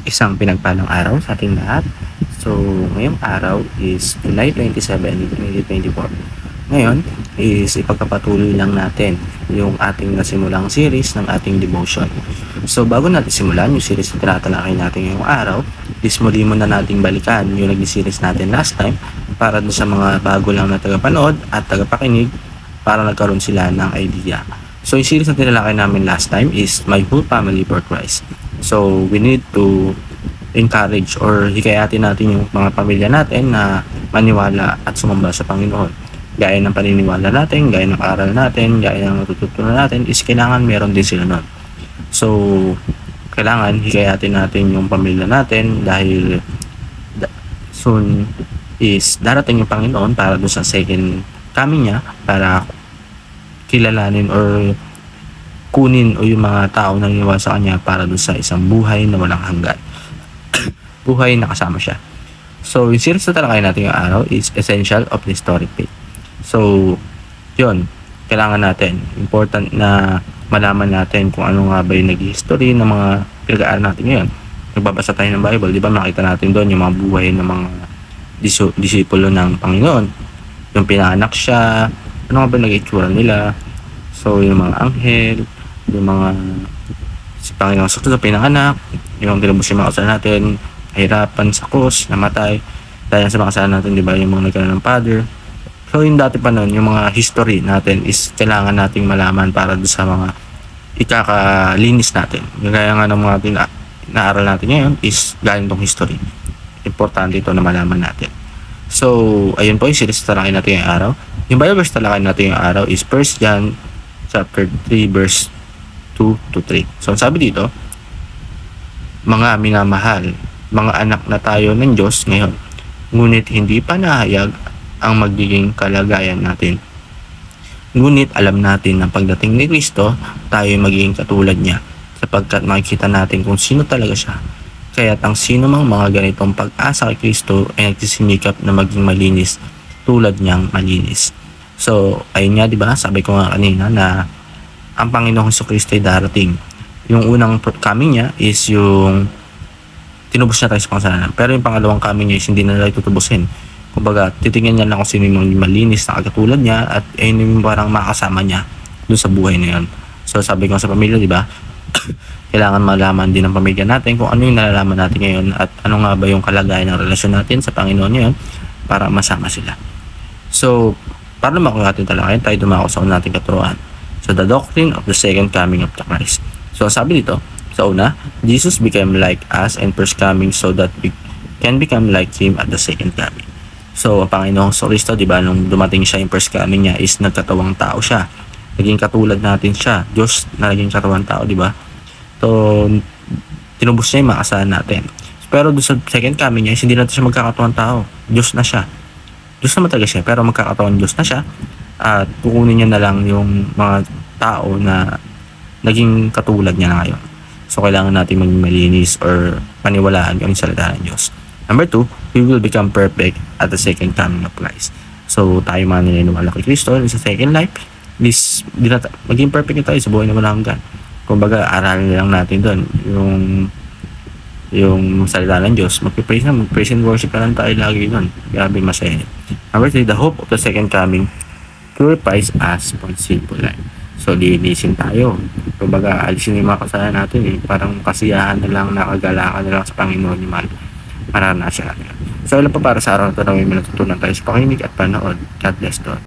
Isang pinagpalang araw sa ating lahat. So, ngayong araw is July 27, 2024. Ngayon is ipagpapatuloy lang natin yung ating nasimulang series ng ating devotion. So, bago natin simulan yung series na tinatalakay natin ngayong araw, is muli muna nating balikan yung nag-series natin last time para sa mga bago lang na tagapanood at tagapakinig para nagkaroon sila ng idea. So, yung series na tinalakay namin last time is My Whole Family for Christ. So, we need to encourage or hikayatin natin yung mga pamilya natin na maniwala at sumamba sa Panginoon. Gaya ng paniniwala natin, gaya ng aral natin, gaya ng natututunan natin, is kailangan meron din sila nun. So, kailangan hikayatin natin yung pamilya natin dahil soon is darating yung Panginoon para doon sa second coming niya para kilalanin or kunin o yung mga tao na naniwala sa kanya para doon sa isang buhay na walang hanggan. Buhay na kasama siya. So, yung series na talakay natin yung araw is Essential of the Historic Faith. So, yun. Kailangan natin. Important na malaman natin kung ano nga ba yung nag-history ng mga pinag-aaral natin ngayon. Nagbabasa tayo ng Bible. Di ba makita natin doon yung mga buhay ng mga disipulo ng Panginoon. Yung pinaanak siya. Ano nga ba nag-itsura nila. So, yung mga anghel, yung mga si Panginoon sa pinanganak, yung tinubos yung mga kasalanan natin, hirapan sa krus, namatay, dahil sa mga kasalanan natin, di ba, yung mga nagkaroon ng father. So, yung dati pa nun, yung mga history natin is kailangan nating malaman para doon sa mga ikakalinis natin. Yung kaya nga ng mga naaral natin ngayon is galing tong history. Importante ito na malaman natin. So, ayun po yung series talakay natin yung araw. Yung Bible verse talakay natin yung araw is 1 John chapter 3 verse 2 to 3. So, sabi dito, mga minamahal, mga anak na tayo ng Diyos ngayon, ngunit hindi pa nahayag ang magiging kalagayan natin. Ngunit alam natin na pagdating ni Kristo, tayo magiging katulad niya, sapagkat makikita natin kung sino talaga siya. Kaya't ang sino mang mga ganitong pag-asa kay Kristo ay nagsisimikap na maging malinis, tulad niyang malinis. So, ayun nga, di ba? Sabi ko nga kanina na ang Panginoong Jesucristo ay darating. Yung unang coming niya is yung tinubos niya tayo sa kasalanan. Pero yung pangalawang coming niya is hindi na tayo tutubusin. Kumbaga, titingnan niya lang kung sino yung malinis na katulad niya at ayun yung parang makasama niya doon sa buhay na yun. So, sabi ko sa pamilya, di ba? Kailangan malaman din ng pamilya natin kung ano yung nalalaman natin ngayon at ano nga ba yung kalagayan ng relasyon natin sa Panginoon ngayon para masama sila. So, para makuha natin talakayan, tayo dumako sa unang nating katuruan. So, the doctrine of the second coming of the Christ. So, sabi dito, sa una, Jesus became like us in first coming so that we can become like Him at the second coming. So, ang Panginoong Kristo, di ba, nung dumating siya in first coming niya is nagkatawang tao siya. Naging katulad natin siya. Diyos na naging katawang tao, di ba? So, tinubos niya yung mga kasalanan natin. Pero doon sa second coming niya is hindi natin siya magkakatawang tao. Diyos na siya. Diyos naman talaga siya, pero magkakatawang Diyos na siya at kukunin niya na lang yung mga tao na naging katulad niya na ngayon. So, kailangan natin maging malinis or paniwalaan yung salita ng Diyos. Number 2, we will become perfect at the second coming of Christ. So, tayo mga naniniwala kay Kristo sa second life, maging perfect na tayo sa buhay na walang hanggan. Kumbaga, aralin lang natin doon yung salita ng Diyos, mag-praise and worship ka lang tayo lagi nun. Grabe masaya. Number 3, the hope of the second coming purifies us from sinful life. So, linisin tayo. Kumbaga, alisin yung mga kasalanan natin eh. Parang kasiyahan na lang, nakagalakan na lang sa Panginoon yung maranasan natin. So, ilan pa para sa araw na ito na may natutunan tayo sa pakinig at panood. God bless, Lord.